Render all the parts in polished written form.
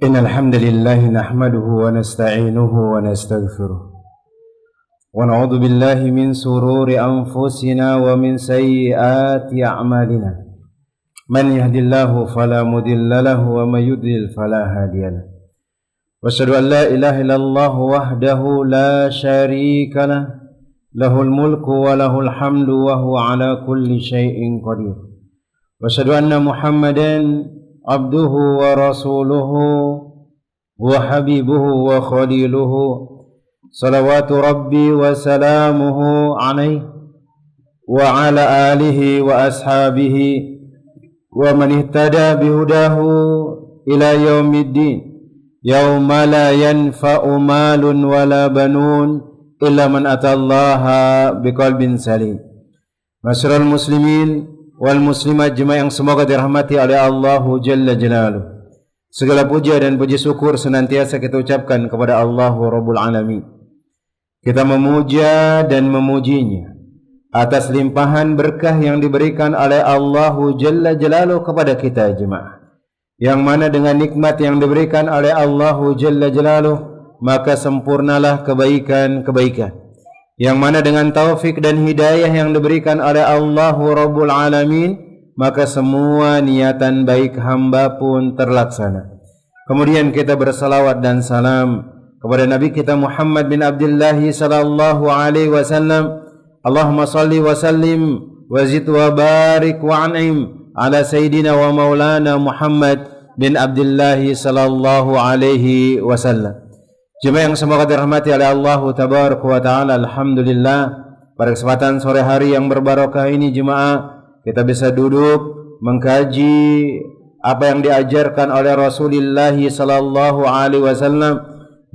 إن الحمد لله نحمده ونستعينه ونستغفره ونعوذ بالله من شرور أنفسنا ومن سيئات أعمالنا من يهد الله فلا مضل له ومن يضلل فلا هادي له وأشهد أن لا إله إلا الله وحده لا شريك له له الملك وله الحمد وهو على كل شيء قدير وأشهد أن محمدا عبده ورسوله وحبيبه وخليله صلوات ربي وسلامه عليه وعلى آله وأصحابه ومن اهتدى بهداه إلى يوم الدين يوم لا ينفع مال ولا بنون إلا من أتى الله بقلب سليم. Masyarul muslimin wal muslimat jemaah yang semoga dirahmati oleh Allah Jalla Jalaluh. Segala puja dan puji syukur senantiasa kita ucapkan kepada Allah Rabbul Alamin. Kita memuja dan memujinya atas limpahan berkah yang diberikan oleh Allah Jalla Jalaluh kepada kita jemaah. Yang mana dengan nikmat yang diberikan oleh Allah Jalla Jalaluh maka sempurnalah kebaikan-kebaikan. Yang mana dengan taufik dan hidayah yang diberikan oleh Allah Rabbul Alamin maka semua niatan baik hamba pun terlaksana. Kemudian kita bersalawat dan salam kepada Nabi kita Muhammad bin Abdullah sallallahu alaihi wasallam. Allahumma salli wa sallim wa zid wa barik wa an'im ala sayyidina wa maulana Muhammad bin Abdullah sallallahu alaihi wasallam. Jemaah yang semoga dirahmati oleh Allah Tabaraka wa Ta'ala, alhamdulillah pada kesempatan sore hari yang berbarokah ini jemaah kita bisa duduk mengkaji apa yang diajarkan oleh Rasulullah sallallahu alaihi wasallam,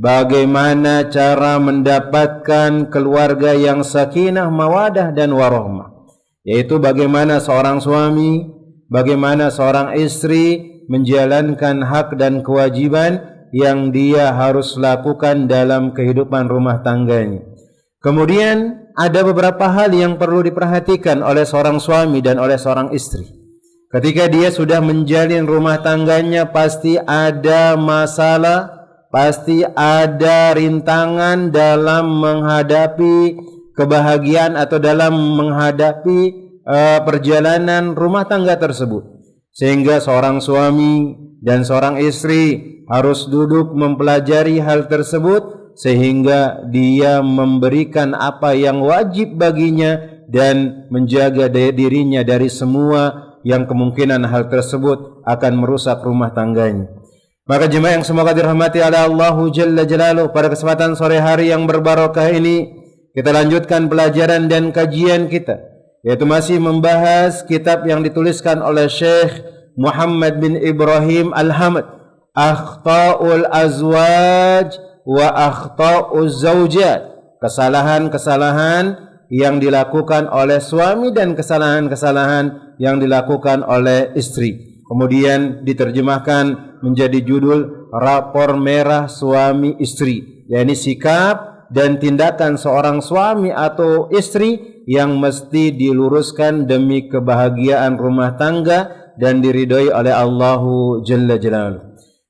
bagaimana cara mendapatkan keluarga yang sakinah, mawadah dan warahmah, yaitu bagaimana seorang suami, bagaimana seorang istri menjalankan hak dan kewajiban yang dia harus lakukan dalam kehidupan rumah tangganya. Kemudian ada beberapa hal yang perlu diperhatikan oleh seorang suami dan oleh seorang istri. Ketika dia sudah menjalin rumah tangganya pasti ada masalah, pasti ada rintangan dalam menghadapi kebahagiaan atau dalam menghadapi perjalanan rumah tangga tersebut. Sehingga seorang suami dan seorang istri harus duduk mempelajari hal tersebut sehingga dia memberikan apa yang wajib baginya dan menjaga dirinya dari semua yang kemungkinan hal tersebut akan merusak rumah tangganya. Maka jemaah yang semoga dirahmati oleh Allah Jalla Jalaluh, pada kesempatan sore hari yang berbarokah ini kita lanjutkan pelajaran dan kajian kita, yaitu masih membahas kitab yang dituliskan oleh Syekh Muhammad bin Ibrahim Al-Hamad, Akhta'ul Azwaj wa Akhta'uz Zawjat, kesalahan-kesalahan yang dilakukan oleh suami dan kesalahan-kesalahan yang dilakukan oleh istri. Kemudian diterjemahkan menjadi judul Rapor Merah Suami Istri, yakni sikap dan tindakan seorang suami atau istri yang mesti diluruskan demi kebahagiaan rumah tangga dan diridhoi oleh Allah Jalla Jalaluh.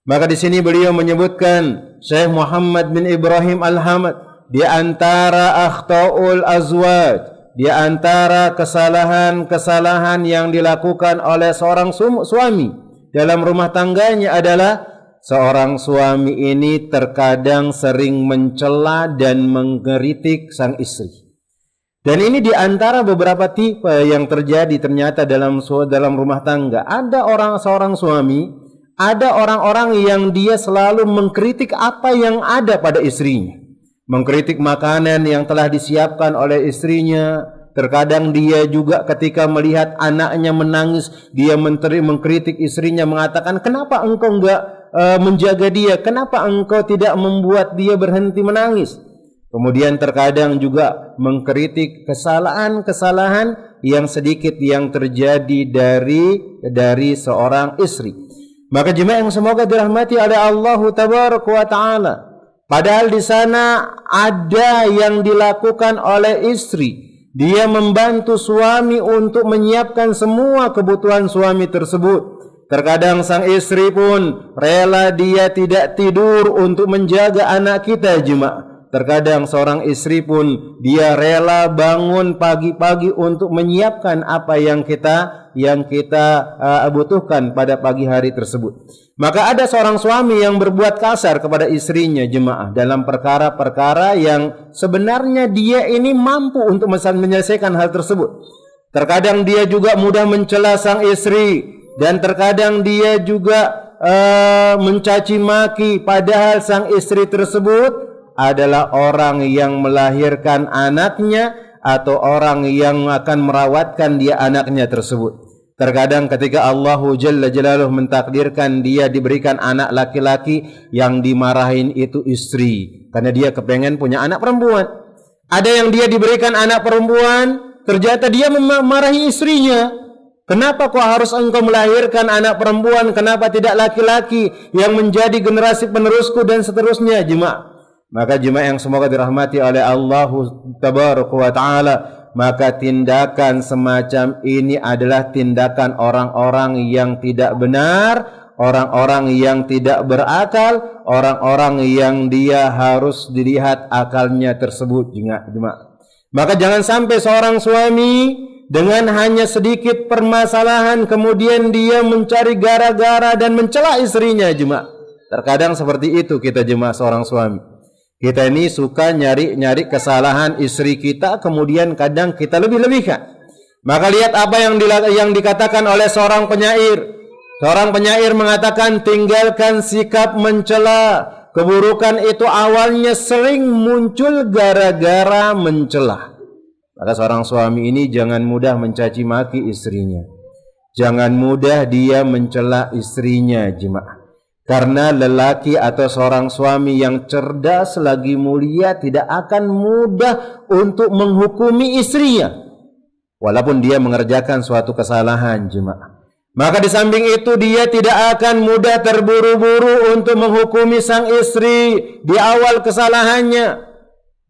Maka di sini beliau menyebutkan Syekh Muhammad bin Ibrahim Al-Hamad, di antara akhta'ul azwaj, di antara kesalahan-kesalahan yang dilakukan oleh seorang suami dalam rumah tangganya adalah seorang suami ini terkadang sering mencela dan mengkritik sang istri. Dan ini di antara beberapa tipe yang terjadi ternyata dalam rumah tangga. Ada seorang suami, ada orang-orang yang dia selalu mengkritik apa yang ada pada istrinya. Mengkritik makanan yang telah disiapkan oleh istrinya. Terkadang dia juga ketika melihat anaknya menangis, dia mengkritik istrinya, mengatakan, kenapa engkau enggak menjaga dia? Kenapa engkau tidak membuat dia berhenti menangis? Kemudian terkadang juga mengkritik kesalahan-kesalahan yang sedikit yang terjadi dari seorang istri. Maka jemaah yang semoga dirahmati oleh Allah Tabaraka wa Ta'ala, padahal di sana ada yang dilakukan oleh istri. Dia membantu suami untuk menyiapkan semua kebutuhan suami tersebut. Terkadang sang istri pun rela dia tidak tidur untuk menjaga anak kita jemaah. Terkadang seorang istri pun dia rela bangun pagi-pagi untuk menyiapkan apa yang kita butuhkan pada pagi hari tersebut. Maka ada seorang suami yang berbuat kasar kepada istrinya jemaah dalam perkara-perkara yang sebenarnya dia ini mampu untuk menyelesaikan hal tersebut. Terkadang dia juga mudah mencela sang istri dan terkadang dia juga mencaci maki, padahal sang istri tersebut adalah orang yang melahirkan anaknya atau orang yang akan merawatkan dia anaknya tersebut. Terkadang ketika Allah Jalla Jalaluhu mentakdirkan dia diberikan anak laki-laki, yang dimarahin itu istri karena dia kepengen punya anak perempuan. Ada yang dia diberikan anak perempuan, ternyata dia memarahi istrinya. Kenapa kau harus engkau melahirkan anak perempuan? Kenapa tidak laki-laki yang menjadi generasi penerusku dan seterusnya jemaah? Maka jemaah yang semoga dirahmati oleh Allah Tabaraka wa Ta'ala, maka tindakan semacam ini adalah tindakan orang-orang yang tidak benar, orang-orang yang tidak berakal, orang-orang yang dia harus dilihat akalnya tersebut jemaah. Maka jangan sampai seorang suami dengan hanya sedikit permasalahan kemudian dia mencari gara-gara dan mencela istrinya jemaah. Terkadang seperti itu kita jemaah seorang suami. Kita ini suka nyari kesalahan istri kita, kemudian kadang kita lebih-lebihkan. Maka lihat apa yang dikatakan oleh seorang penyair. Seorang penyair mengatakan, tinggalkan sikap mencela. Keburukan itu awalnya sering muncul gara-gara mencela. Maka seorang suami ini jangan mudah mencaci maki istrinya. Jangan mudah dia mencela istrinya jemaah. Karena lelaki atau seorang suami yang cerdas lagi mulia tidak akan mudah untuk menghukumi istrinya, walaupun dia mengerjakan suatu kesalahan jemaah. Maka di samping itu dia tidak akan mudah terburu-buru untuk menghukumi sang istri di awal kesalahannya.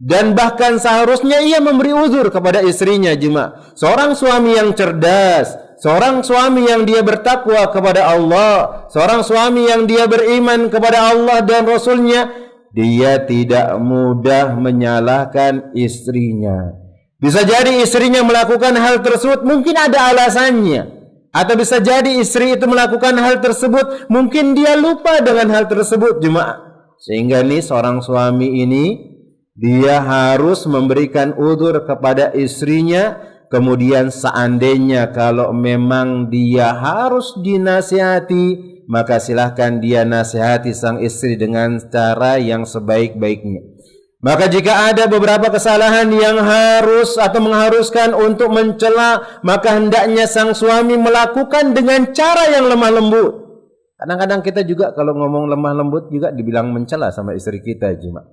Dan bahkan seharusnya ia memberi uzur kepada istrinya jemaah. Seorang suami yang cerdas, seorang suami yang dia bertakwa kepada Allah, seorang suami yang dia beriman kepada Allah dan Rasulnya, dia tidak mudah menyalahkan istrinya. Bisa jadi istrinya melakukan hal tersebut mungkin ada alasannya, atau bisa jadi istri itu melakukan hal tersebut mungkin dia lupa dengan hal tersebut jemaah. Sehingga nih seorang suami ini dia harus memberikan udzur kepada istrinya. Kemudian seandainya kalau memang dia harus dinasihati, maka silahkan dia nasihati sang istri dengan cara yang sebaik-baiknya. Maka jika ada beberapa kesalahan yang harus atau mengharuskan untuk mencela, maka hendaknya sang suami melakukan dengan cara yang lemah lembut. Kadang-kadang kita juga kalau ngomong lemah lembut juga dibilang mencela sama istri kita jemaah.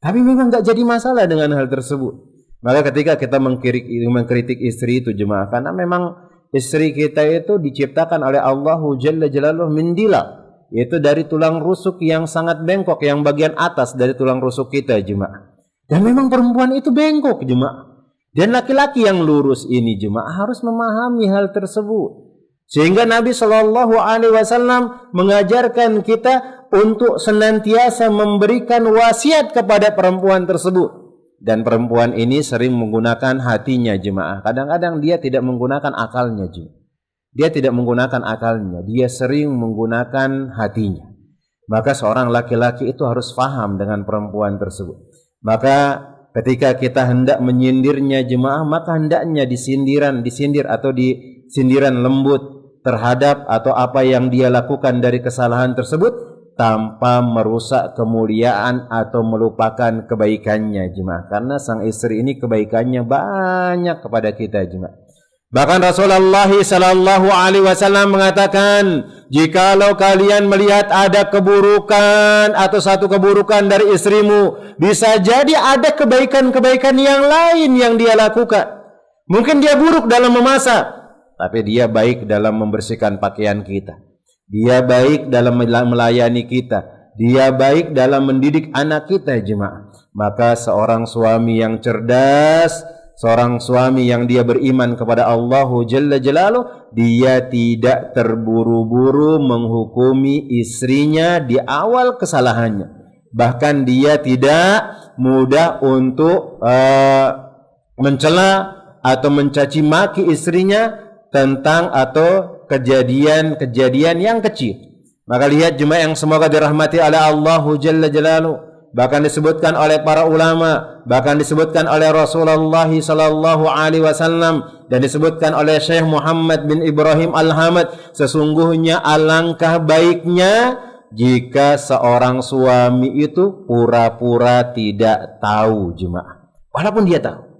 Tapi memang tidak jadi masalah dengan hal tersebut. Maka ketika kita mengkritik istri itu jemaah, karena memang istri kita itu diciptakan oleh Allah Jalla Jalaluhu min dila, yaitu dari tulang rusuk yang sangat bengkok, yang bagian atas dari tulang rusuk kita jemaah. Dan memang perempuan itu bengkok jemaah. Dan laki-laki yang lurus ini jemaah harus memahami hal tersebut. Sehingga Nabi SAW mengajarkan kita untuk senantiasa memberikan wasiat kepada perempuan tersebut. Dan perempuan ini sering menggunakan hatinya jemaah. Kadang-kadang dia tidak menggunakan akalnya jemaah. Dia tidak menggunakan akalnya, dia sering menggunakan hatinya. Maka seorang laki-laki itu harus paham dengan perempuan tersebut. Maka ketika kita hendak menyindirnya jemaah, maka hendaknya disindir atau disindiran lembut terhadap atau apa yang dia lakukan dari kesalahan tersebut, tanpa merusak kemuliaan atau melupakan kebaikannya jemaah. Karena sang istri ini kebaikannya banyak kepada kita jemaah. Bahkan Rasulullah sallallahu alaihi wasallam mengatakan, jikalau kalian melihat ada keburukan atau satu keburukan dari istrimu, bisa jadi ada kebaikan-kebaikan yang lain yang dia lakukan. Mungkin dia buruk dalam memasak, tapi dia baik dalam membersihkan pakaian kita. Dia baik dalam melayani kita. Dia baik dalam mendidik anak kita jemaah. Maka seorang suami yang cerdas, seorang suami yang dia beriman kepada Allah Jalla Jalaluh, dia tidak terburu-buru menghukumi istrinya di awal kesalahannya. Bahkan dia tidak mudah untuk mencela atau mencaci maki istrinya tentang atau kejadian-kejadian yang kecil. Maka lihat jemaah yang semoga dirahmati oleh Allah Jalla Jalaluh. Bahkan disebutkan oleh para ulama, bahkan disebutkan oleh Rasulullah sallallahu alaihi wasallam, dan disebutkan oleh Syekh Muhammad bin Ibrahim Al-Hamad, sesungguhnya alangkah baiknya jika seorang suami itu pura-pura tidak tahu jemaah, walaupun dia tahu.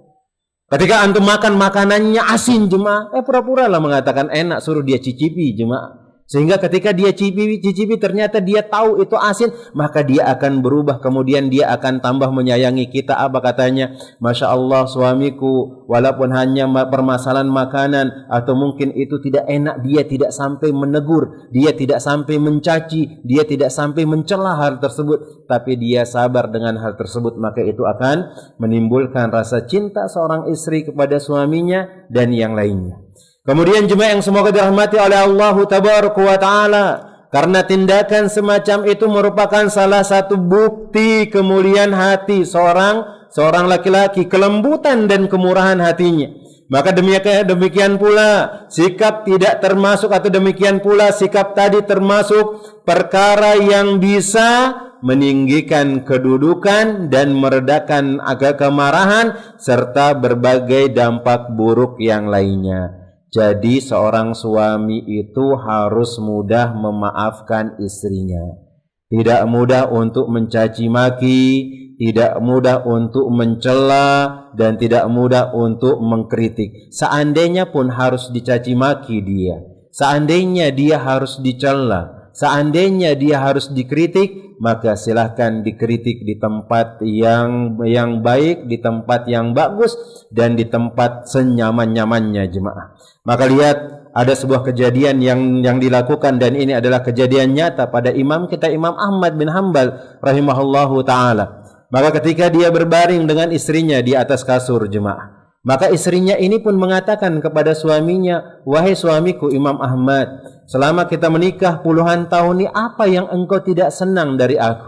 Ketika antum makan makanannya asin jemaah, pura-pura lah mengatakan enak, suruh dia cicipi jemaah. Sehingga ketika dia cicipi ternyata dia tahu itu asin, maka dia akan berubah, kemudian dia akan tambah menyayangi kita. Apa katanya? Masya Allah suamiku, walaupun hanya permasalahan makanan atau mungkin itu tidak enak, dia tidak sampai menegur, dia tidak sampai mencaci, dia tidak sampai mencela hal tersebut, tapi dia sabar dengan hal tersebut, maka itu akan menimbulkan rasa cinta seorang istri kepada suaminya dan yang lainnya. Kemudian jemaah yang semoga dirahmati oleh Allah Tabaraka wa Ta'ala, karena tindakan semacam itu merupakan salah satu bukti kemuliaan hati seorang laki-laki, kelembutan dan kemurahan hatinya. Maka demikian pula sikap tidak termasuk, atau demikian pula sikap tadi termasuk perkara yang bisa meninggikan kedudukan dan meredakan agak kemarahan serta berbagai dampak buruk yang lainnya. Jadi seorang suami itu harus mudah memaafkan istrinya. Tidak mudah untuk mencaci maki, tidak mudah untuk mencela, dan tidak mudah untuk mengkritik. Seandainya pun harus dicaci maki dia, seandainya dia harus dicela, seandainya dia harus dikritik, maka silahkan dikritik di tempat yang baik, di tempat yang bagus, dan di tempat senyaman-nyamannya jemaah. Maka lihat, ada sebuah kejadian yang dilakukan, dan ini adalah kejadian nyata pada imam kita, Imam Ahmad bin Hanbal rahimahullahu ta'ala. Maka ketika dia berbaring dengan istrinya di atas kasur jemaah, maka istrinya ini pun mengatakan kepada suaminya, wahai suamiku Imam Ahmad, selama kita menikah puluhan tahun ini, apa yang engkau tidak senang dari aku?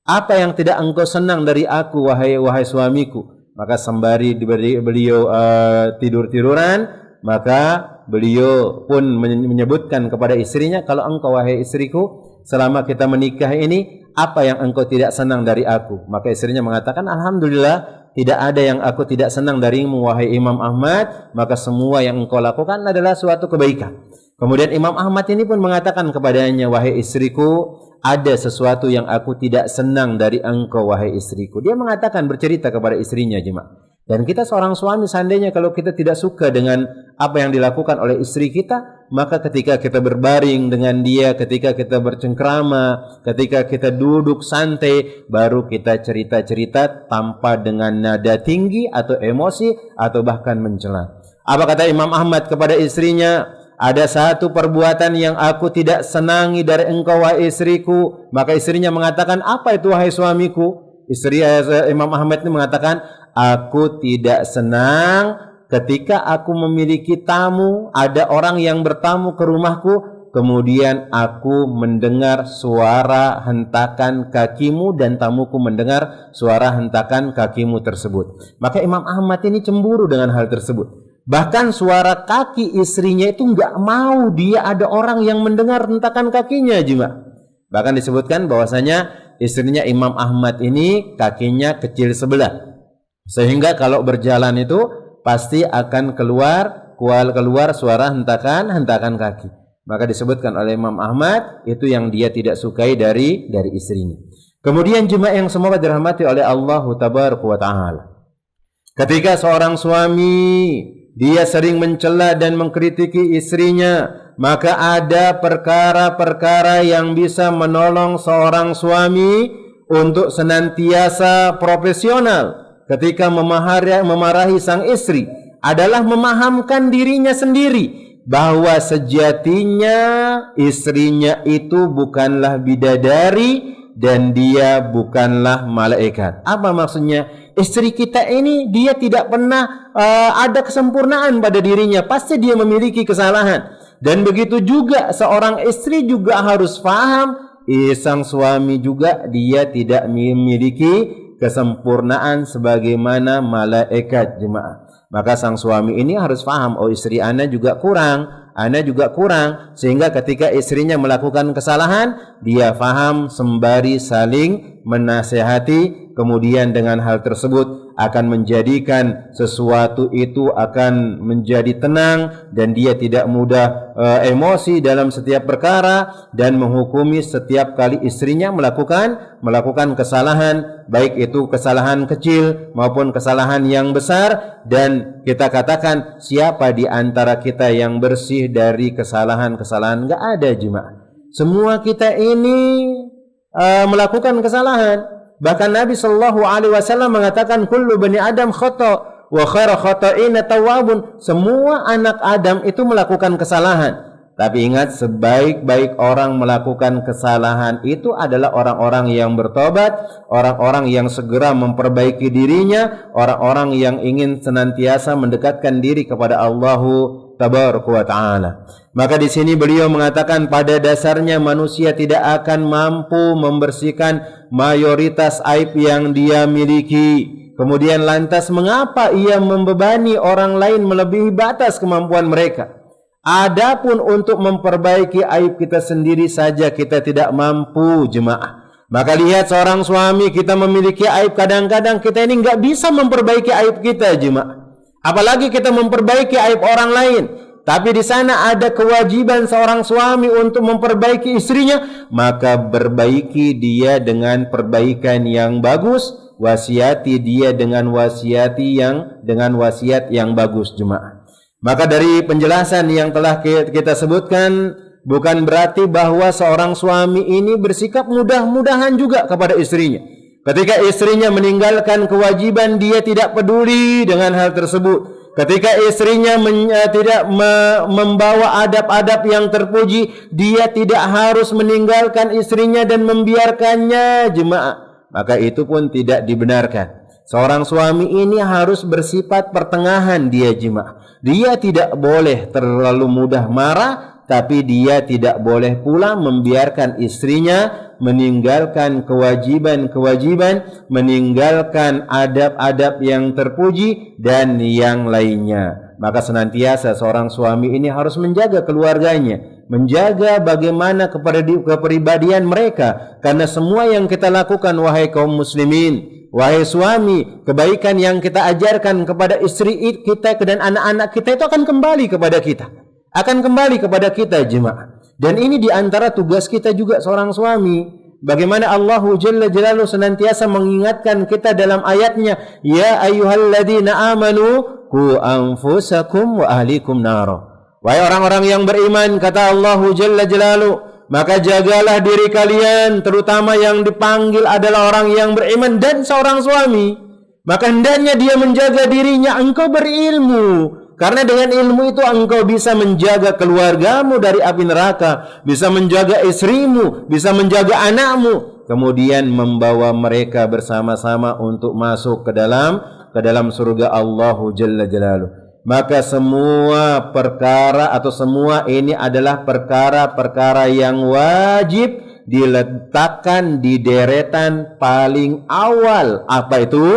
Apa yang tidak engkau senang dari aku, wahai suamiku? Maka sembari beliau tidur-tiduran, maka beliau pun menyebutkan kepada istrinya, kalau engkau wahai istriku, selama kita menikah ini, apa yang engkau tidak senang dari aku? Maka istrinya mengatakan, alhamdulillah, tidak ada yang aku tidak senang darimu wahai Imam Ahmad, maka semua yang engkau lakukan adalah suatu kebaikan. Kemudian Imam Ahmad ini pun mengatakan kepadanya, wahai istriku, ada sesuatu yang aku tidak senang dari engkau wahai istriku. Dia mengatakan, bercerita kepada istrinya jemaah. Dan kita seorang suami, seandainya kalau kita tidak suka dengan apa yang dilakukan oleh istri kita, maka ketika kita berbaring dengan dia, ketika kita bercengkrama, ketika kita duduk santai, baru kita cerita-cerita tanpa dengan nada tinggi atau emosi atau bahkan mencela. Apa kata Imam Ahmad kepada istrinya? Ada satu perbuatan yang aku tidak senangi dari engkau wahai istriku. Maka istrinya mengatakan, apa itu wahai suamiku? Istri Imam Ahmad ini mengatakan, aku tidak senang ketika aku memiliki tamu, ada orang yang bertamu ke rumahku, kemudian aku mendengar suara hentakan kakimu dan tamuku mendengar suara hentakan kakimu tersebut. Maka Imam Ahmad ini cemburu dengan hal tersebut. Bahkan suara kaki istrinya itu nggak mau dia ada orang yang mendengar hentakan kakinya jemaah. Bahkan disebutkan bahwasanya istrinya Imam Ahmad ini kakinya kecil sebelah, sehingga kalau berjalan itu pasti akan keluar suara hentakan kaki. Maka disebutkan oleh Imam Ahmad itu yang dia tidak sukai dari istrinya. Kemudian jemaah yang semoga dirahmati oleh Allah Tabaraka wa Ta'ala, ketika seorang suami dia sering mencela dan mengkritiki istrinya, maka ada perkara-perkara yang bisa menolong seorang suami untuk senantiasa profesional ketika memarahi sang istri, adalah memahamkan dirinya sendiri bahwa sejatinya istrinya itu bukanlah bidadari dan dia bukanlah malaikat. Apa maksudnya? Istri kita ini dia tidak pernah ada kesempurnaan pada dirinya, pasti dia memiliki kesalahan. Dan begitu juga seorang istri juga harus paham sang suami juga dia tidak memiliki kesempurnaan sebagaimana malaikat, jemaah. Maka sang suami ini harus paham, oh istri ana juga kurang, sehingga ketika istrinya melakukan kesalahan, dia faham sembari saling menasehati. Kemudian dengan hal tersebut akan menjadikan sesuatu itu akan menjadi tenang, dan dia tidak mudah emosi dalam setiap perkara, dan menghukumi setiap kali istrinya melakukan kesalahan, baik itu kesalahan kecil maupun kesalahan yang besar. Dan kita katakan, siapa di antara kita yang bersih dari kesalahan-kesalahan? Enggak ada, jemaah. Semua kita ini melakukan kesalahan. Bahkan Nabi sallallahu alaihi wasallam mengatakan, kullu bani Adam khata' wa khairu khata'ina tawwabun. Semua anak Adam itu melakukan kesalahan. Tapi ingat, sebaik-baik orang melakukan kesalahan itu adalah orang-orang yang bertobat, orang-orang yang segera memperbaiki dirinya, orang-orang yang ingin senantiasa mendekatkan diri kepada Allahu Tabaraka wa Ta'ala. Maka di sini beliau mengatakan, pada dasarnya manusia tidak akan mampu membersihkan mayoritas aib yang dia miliki. Kemudian lantas mengapa ia membebani orang lain melebihi batas kemampuan mereka? Adapun untuk memperbaiki aib kita sendiri saja kita tidak mampu, jemaah. Maka lihat seorang suami, kita memiliki aib, kadang-kadang kita ini nggak bisa memperbaiki aib kita, jemaah. Apalagi kita memperbaiki aib orang lain. Tapi di sana ada kewajiban seorang suami untuk memperbaiki istrinya, maka perbaiki dia dengan perbaikan yang bagus, wasiati dia dengan wasiat yang bagus, jemaah. Maka dari penjelasan yang telah kita sebutkan, bukan berarti bahwa seorang suami ini bersikap mudah-mudahan juga kepada istrinya. Ketika istrinya meninggalkan kewajiban, dia tidak peduli dengan hal tersebut. Ketika istrinya tidak membawa adab-adab yang terpuji, dia tidak harus meninggalkan istrinya dan membiarkannya, jemaah. Maka itu pun tidak dibenarkan. Seorang suami ini harus bersifat pertengahan dia, jemaah. Dia tidak boleh terlalu mudah marah, tapi dia tidak boleh pula membiarkan istrinya meninggalkan kewajiban-kewajiban, meninggalkan adab-adab yang terpuji dan yang lainnya. Maka senantiasa seorang suami ini harus menjaga keluarganya, menjaga bagaimana kepribadian mereka. Karena semua yang kita lakukan, wahai kaum muslimin, wahai suami, kebaikan yang kita ajarkan kepada istri kita dan anak-anak kita itu akan kembali kepada kita. Jemaah. Dan ini diantara tugas kita juga seorang suami. Bagaimana Allah Jalla Jalaluhu senantiasa mengingatkan kita dalam ayatnya, ya ayyuhalladzina amanu qu anfusakum wa ahlikum nara. Wahai orang-orang yang beriman, kata Allah Jalla Jalaluhu, maka jagalah diri kalian, terutama yang dipanggil adalah orang yang beriman dan seorang suami. Maka hendaknya dia menjaga dirinya. Engkau berilmu, karena dengan ilmu itu engkau bisa menjaga keluargamu dari api neraka, bisa menjaga istrimu, bisa menjaga anakmu, kemudian membawa mereka bersama-sama untuk masuk ke dalam surga Allah Jalla Jalaluhu. Maka semua perkara atau semua ini adalah perkara-perkara yang wajib diletakkan di deretan paling awal. Apa itu?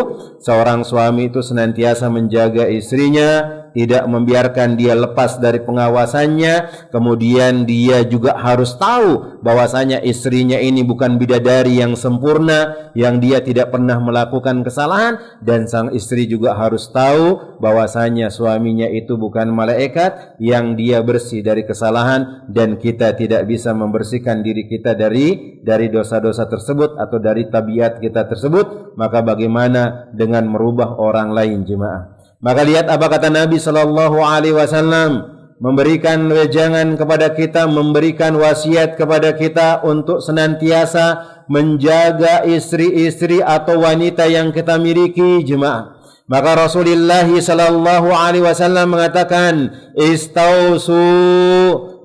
Seorang suami itu senantiasa menjaga istrinya, tidak membiarkan dia lepas dari pengawasannya. Kemudian dia juga harus tahu bahwasanya istrinya ini bukan bidadari yang sempurna, yang dia tidak pernah melakukan kesalahan. Dan sang istri juga harus tahu bahwasanya suaminya itu bukan malaikat yang dia bersih dari kesalahan, dan kita tidak bisa membersihkan diri kita dari dosa-dosa tersebut atau dari tabiat kita tersebut. Maka bagaimana dengan merubah orang lain, jemaah? Maka lihat apa kata Nabi sallallahu alaihi wasallam, memberikan wejangan kepada kita, memberikan wasiat kepada kita untuk senantiasa menjaga istri-istri atau wanita yang kita miliki, jemaah. Maka Rasulullah sallallahu alaihi wasallam mengatakan, "Istausu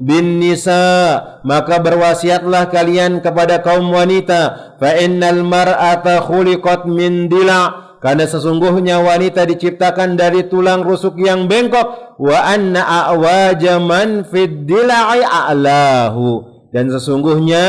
bin nisa," maka berwasiatlah kalian kepada kaum wanita, "Fa innal mar'ata khuliqat min dila'," karena sesungguhnya wanita diciptakan dari tulang rusuk yang bengkok, "wa anna a'waja man fid dila'i a'lahu," dan sesungguhnya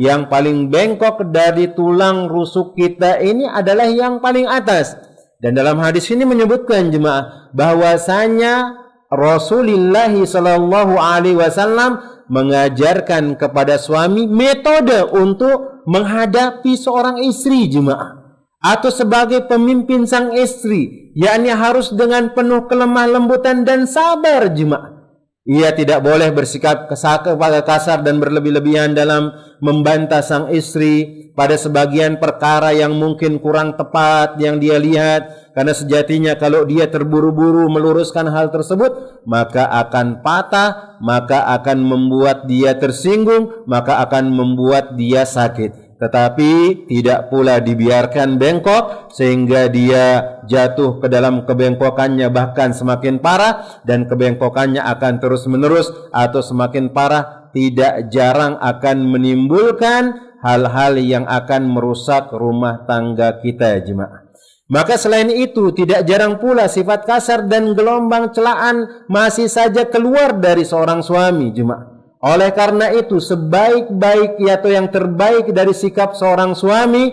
yang paling bengkok dari tulang rusuk kita ini adalah yang paling atas. Dan dalam hadis ini menyebutkan jemaah bahwasanya Rasulullah sallallahu alaihi wasallam mengajarkan kepada suami metode untuk menghadapi seorang istri jemaah, atau sebagai pemimpin sang istri, yakni harus dengan penuh kelemah lembutan dan sabar jemaah. Ia tidak boleh bersikap kasar dan berlebih-lebihan dalam membantah sang istri pada sebagian perkara yang mungkin kurang tepat yang dia lihat, karena sejatinya kalau dia terburu-buru meluruskan hal tersebut, maka akan patah, maka akan membuat dia tersinggung, maka akan membuat dia sakit. Tetapi tidak pula dibiarkan bengkok sehingga dia jatuh ke dalam kebengkokannya bahkan semakin parah, dan kebengkokannya akan terus menerus atau semakin parah, tidak jarang akan menimbulkan hal-hal yang akan merusak rumah tangga kita jemaah. Maka selain itu tidak jarang pula sifat kasar dan gelombang celaan masih saja keluar dari seorang suami jemaah. Oleh karena itu sebaik-baik atau yang terbaik dari sikap seorang suami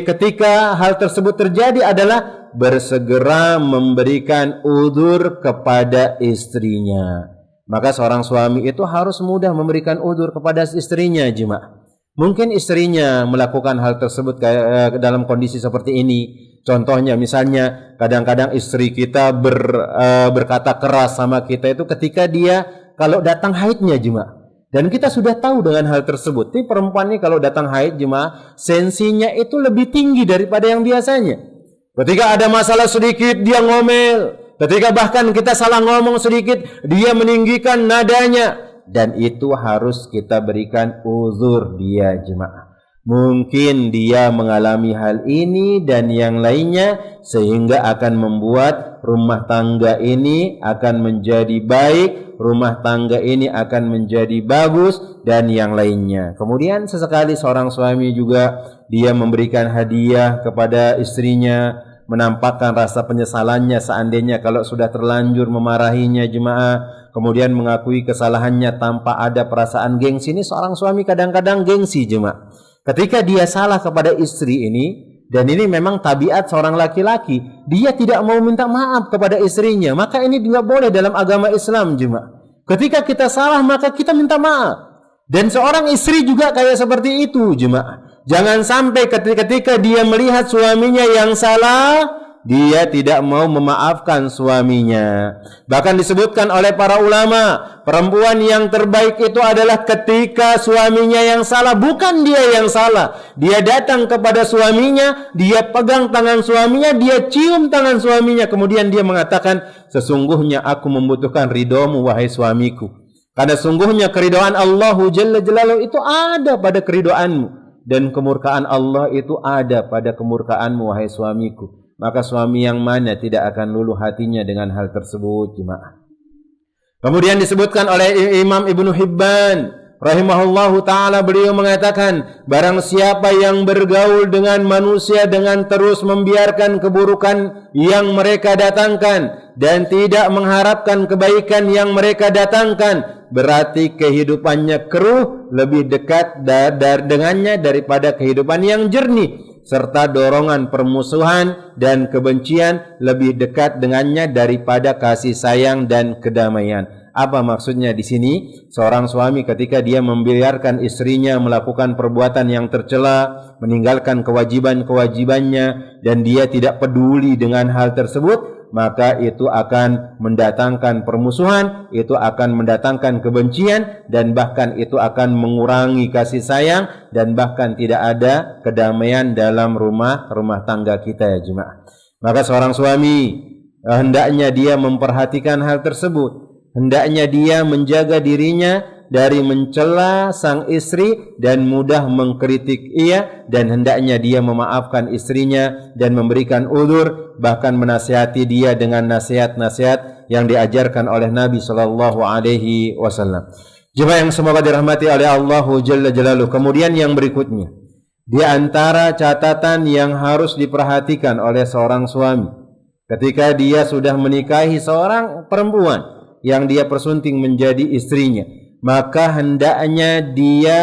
ketika hal tersebut terjadi adalah bersegera memberikan udzur kepada istrinya. Maka seorang suami itu harus mudah memberikan udzur kepada istrinya jemaah. Mungkin istrinya melakukan hal tersebut dalam kondisi seperti ini. Contohnya misalnya kadang-kadang istri kita berkata keras sama kita itu ketika dia kalau datang haidnya jemaah. Dan kita sudah tahu dengan hal tersebut. Tapi perempuan ini kalau datang haid jemaah, sensinya itu lebih tinggi daripada yang biasanya. Ketika ada masalah sedikit dia ngomel. Ketika bahkan kita salah ngomong sedikit, dia meninggikan nadanya. Dan itu harus kita berikan uzur dia jemaah. Mungkin dia mengalami hal ini dan yang lainnya, sehingga akan membuat rumah tangga ini akan menjadi baik, rumah tangga ini akan menjadi bagus dan yang lainnya. Kemudian sesekali seorang suami juga dia memberikan hadiah kepada istrinya, menampakkan rasa penyesalannya seandainya kalau sudah terlanjur memarahinya jemaah, kemudian mengakui kesalahannya tanpa ada perasaan gengsi. Ini seorang suami kadang-kadang gengsi jemaah. Ketika dia salah kepada istri ini, dan ini memang tabiat seorang laki-laki, dia tidak mau minta maaf kepada istrinya, maka ini tidak boleh dalam agama Islam jemaah. Ketika kita salah maka kita minta maaf. Dan seorang istri juga kayak seperti itu jemaah. Jangan sampai ketika dia melihat suaminya yang salah, dia tidak mau memaafkan suaminya. Bahkan disebutkan oleh para ulama, perempuan yang terbaik itu adalah ketika suaminya yang salah, bukan dia yang salah. Dia datang kepada suaminya, dia pegang tangan suaminya, dia cium tangan suaminya, kemudian dia mengatakan, "Sesungguhnya aku membutuhkan ridhomu wahai suamiku." Karena sungguhnya keridhaan Allah Jalla Jalaluhu itu ada pada keridhaanmu, dan kemurkaan Allah itu ada pada kemurkaanmu wahai suamiku. Maka suami yang mana tidak akan luluh hatinya dengan hal tersebut jemaah. Kemudian disebutkan oleh Imam Ibnu Hibban rahimahullahu ta'ala, beliau mengatakan, barang siapa yang bergaul dengan manusia dengan terus membiarkan keburukan yang mereka datangkan dan tidak mengharapkan kebaikan yang mereka datangkan, berarti kehidupannya keruh, lebih dekat dengannya daripada kehidupan yang jernih, serta dorongan permusuhan dan kebencian lebih dekat dengannya daripada kasih sayang dan kedamaian. Apa maksudnya di sini? Seorang suami ketika dia membiarkan istrinya melakukan perbuatan yang tercela, meninggalkan kewajiban-kewajibannya, dan dia tidak peduli dengan hal tersebut, maka itu akan mendatangkan permusuhan, itu akan mendatangkan kebencian, dan bahkan itu akan mengurangi kasih sayang, dan bahkan tidak ada kedamaian dalam rumah tangga kita ya jemaah. Maka seorang suami hendaknya dia memperhatikan hal tersebut. Hendaknya dia menjaga dirinya dari mencela sang istri dan mudah mengkritik ia, dan hendaknya dia memaafkan istrinya dan memberikan udzur, bahkan menasihati dia dengan nasihat-nasihat yang diajarkan oleh Nabi sallallahu alaihi wasallam. Jemaah yang semoga dirahmati oleh Allah Jalla Jalaluhu. Kemudian yang berikutnya, di antara catatan yang harus diperhatikan oleh seorang suami ketika dia sudah menikahi seorang perempuan yang dia persunting menjadi istrinya, maka hendaknya dia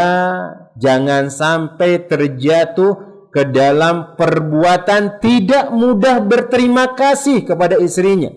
jangan sampai terjatuh ke dalam perbuatan tidak mudah berterima kasih kepada istrinya,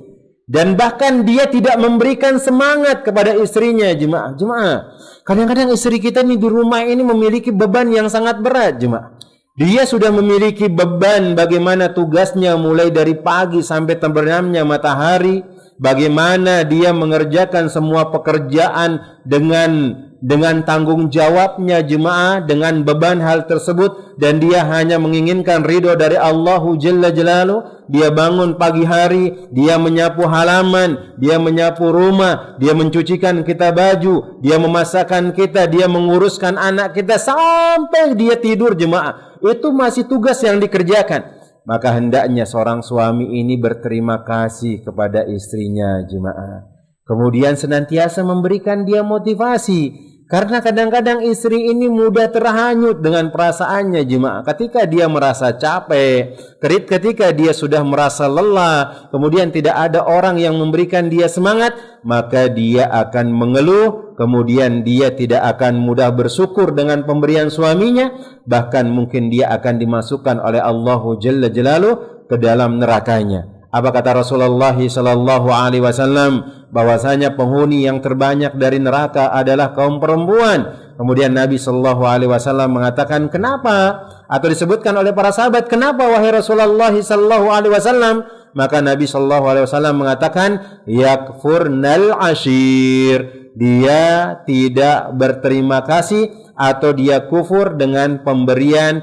dan bahkan dia tidak memberikan semangat kepada istrinya. Jemaah, kadang-kadang istri kita ini di rumah ini memiliki beban yang sangat berat. Jemaah, dia sudah memiliki beban bagaimana tugasnya mulai dari pagi sampai terbenamnya matahari, bagaimana dia mengerjakan semua pekerjaan dengan tanggung jawabnya, jemaah, dengan beban hal tersebut, dan dia hanya menginginkan ridho dari Allah Jalla Jalaluhu. Dia bangun pagi hari, dia menyapu halaman, dia menyapu rumah, dia mencucikan kita baju, dia memasakkan kita, dia menguruskan anak kita sampai dia tidur, jemaah. Itu masih tugas yang dikerjakan. Maka hendaknya seorang suami ini berterima kasih kepada istrinya, jemaah. Kemudian senantiasa memberikan dia motivasi. Karena kadang-kadang istri ini mudah terhanyut dengan perasaannya, jemaah. Ketika dia merasa capek, ketika dia sudah merasa lelah, kemudian tidak ada orang yang memberikan dia semangat, maka dia akan mengeluh, kemudian dia tidak akan mudah bersyukur dengan pemberian suaminya, bahkan mungkin dia akan dimasukkan oleh Allah Jalla Jalaluhu ke dalam nerakanya. Apa kata Rasulullah sallallahu alaihi wasallam? Bahwasanya penghuni yang terbanyak dari neraka adalah kaum perempuan. Kemudian Nabi sallallahu alaihi wasallam mengatakan, kenapa? Atau disebutkan oleh para sahabat, kenapa wahai Rasulullah sallallahu alaihi wasallam? Maka Nabi sallallahu alaihi wasallam mengatakan, yakfurnal ashir. Dia tidak berterima kasih atau dia kufur dengan pemberian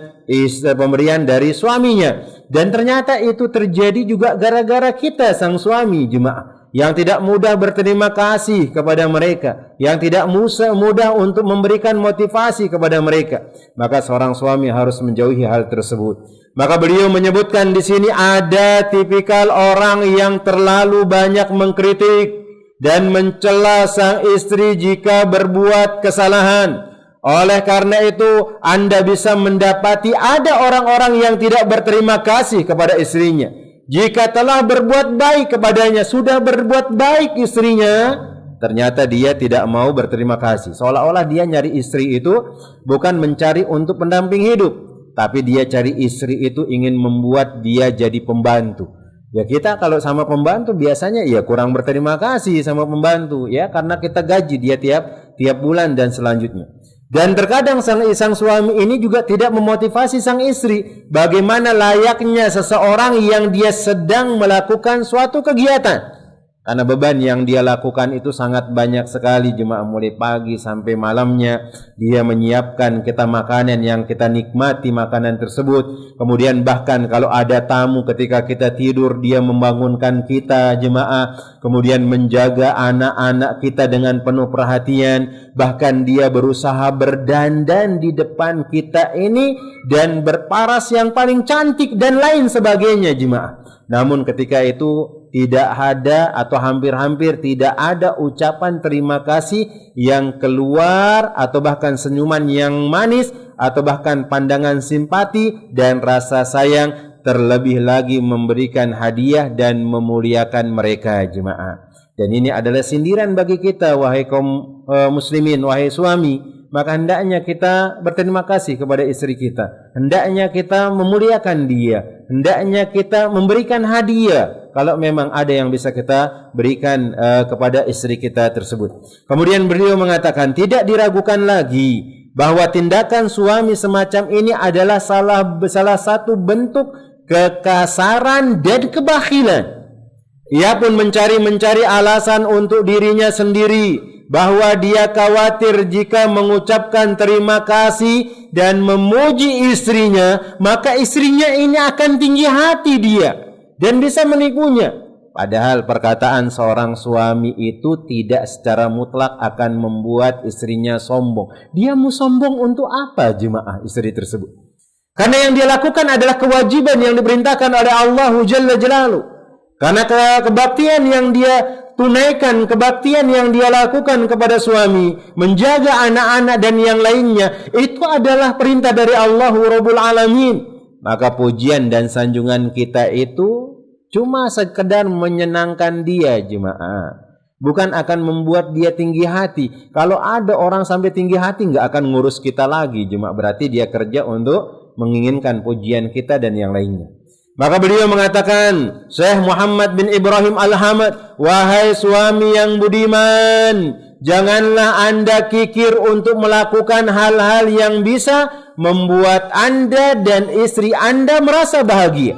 dari suaminya. Dan ternyata itu terjadi juga gara-gara kita sang suami, jemaah, yang tidak mudah berterima kasih kepada mereka, yang tidak mudah untuk memberikan motivasi kepada mereka. Maka seorang suami harus menjauhi hal tersebut. Maka beliau menyebutkan di sini ada tipikal orang yang terlalu banyak mengkritik dan mencela sang istri jika berbuat kesalahan. Oleh karena itu, Anda bisa mendapati ada orang-orang yang tidak berterima kasih kepada istrinya. Jika telah berbuat baik kepadanya, sudah berbuat baik istrinya, ternyata dia tidak mau berterima kasih. Seolah-olah dia nyari istri itu bukan mencari untuk pendamping hidup, tapi dia cari istri itu ingin membuat dia jadi pembantu. Ya, kita kalau sama pembantu biasanya ya kurang berterima kasih sama pembantu, ya, karena kita gaji dia tiap bulan dan selanjutnya. Dan terkadang sang suami ini juga tidak memotivasi sang istri bagaimana layaknya seseorang yang dia sedang melakukan suatu kegiatan. Karena beban yang dia lakukan itu sangat banyak sekali, jemaah, mulai pagi sampai malamnya. Dia menyiapkan kita makanan yang kita nikmati makanan tersebut. Kemudian bahkan kalau ada tamu ketika kita tidur, dia membangunkan kita, jemaah. Kemudian menjaga anak-anak kita dengan penuh perhatian. Bahkan dia berusaha berdandan di depan kita ini dan berparas yang paling cantik dan lain sebagainya, jemaah. Namun ketika itu tidak ada atau hampir-hampir tidak ada ucapan terima kasih yang keluar, atau bahkan senyuman yang manis, atau bahkan pandangan simpati dan rasa sayang, terlebih lagi memberikan hadiah dan memuliakan mereka, jemaah. Dan ini adalah sindiran bagi kita, wahai kaum muslimin, wahai suami. Maka hendaknya kita berterima kasih kepada istri kita. Hendaknya kita memuliakan dia. Hendaknya kita memberikan hadiah kalau memang ada yang bisa kita berikan kepada istri kita tersebut. Kemudian beliau mengatakan, tidak diragukan lagi bahwa tindakan suami semacam ini adalah salah satu bentuk kekasaran dan kebakhilan. Ia pun mencari alasan untuk dirinya sendiri, bahwa dia khawatir jika mengucapkan terima kasih dan memuji istrinya, maka istrinya ini akan tinggi hati dia dan bisa menipunya. Padahal perkataan seorang suami itu tidak secara mutlak akan membuat istrinya sombong. Dia mau sombong untuk apa jemaah istri tersebut? Karena yang dia lakukan adalah kewajiban yang diperintahkan oleh Allah Jalla Jalaluhu. Karena kebaktian yang dia tunaikan, kebaktian yang dia lakukan kepada suami, menjaga anak-anak dan yang lainnya, itu adalah perintah dari Allah Rabbul Alamin. Maka pujian dan sanjungan kita itu cuma sekedar menyenangkan dia jemaah, bukan akan membuat dia tinggi hati. Kalau ada orang sampai tinggi hati nggak akan ngurus kita lagi jemaah, berarti dia kerja untuk menginginkan pujian kita dan yang lainnya. Maka beliau mengatakan, Syekh Muhammad bin Ibrahim Al-Hamad, wahai suami yang budiman, janganlah Anda kikir untuk melakukan hal-hal yang bisa membuat Anda dan istri Anda merasa bahagia.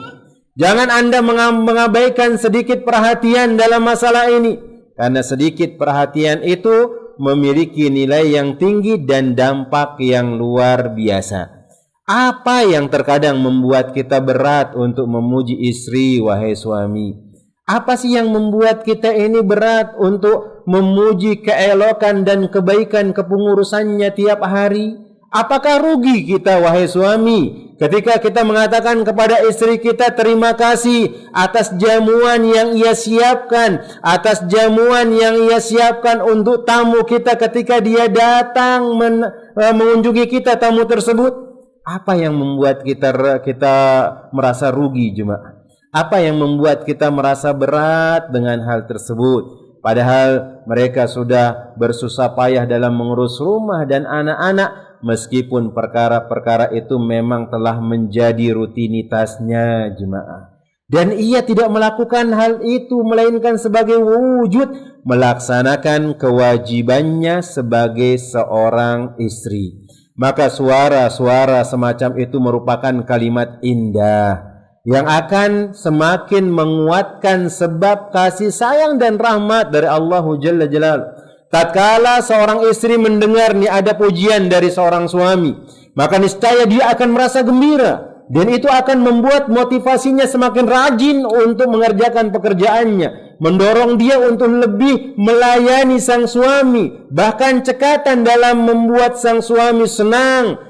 Jangan Anda mengabaikan sedikit perhatian dalam masalah ini, karena sedikit perhatian itu memiliki nilai yang tinggi dan dampak yang luar biasa. Apa yang terkadang membuat kita berat untuk memuji istri, wahai suami? Apa sih yang membuat kita ini berat untuk memuji keelokan dan kebaikan kepengurusannya tiap hari? Apakah rugi kita, wahai suami, ketika kita mengatakan kepada istri kita terima kasih atas jamuan yang ia siapkan, atas jamuan yang ia siapkan untuk tamu kita ketika dia datang mengunjungi kita, tamu tersebut? Apa yang membuat kita merasa rugi jemaah? Apa yang membuat kita merasa berat dengan hal tersebut? Padahal mereka sudah bersusah payah dalam mengurus rumah dan anak-anak, meskipun perkara-perkara itu memang telah menjadi rutinitasnya jemaah. Dan ia tidak melakukan hal itu melainkan sebagai wujud melaksanakan kewajibannya sebagai seorang istri. Maka suara-suara semacam itu merupakan kalimat indah yang akan semakin menguatkan sebab kasih sayang dan rahmat dari Allah Jalla Jalaluhu. Tatkala seorang istri mendengar nih ada pujian dari seorang suami, maka niscaya dia akan merasa gembira. Dan itu akan membuat motivasinya semakin rajin untuk mengerjakan pekerjaannya, mendorong dia untuk lebih melayani sang suami, bahkan cekatan dalam membuat sang suami senang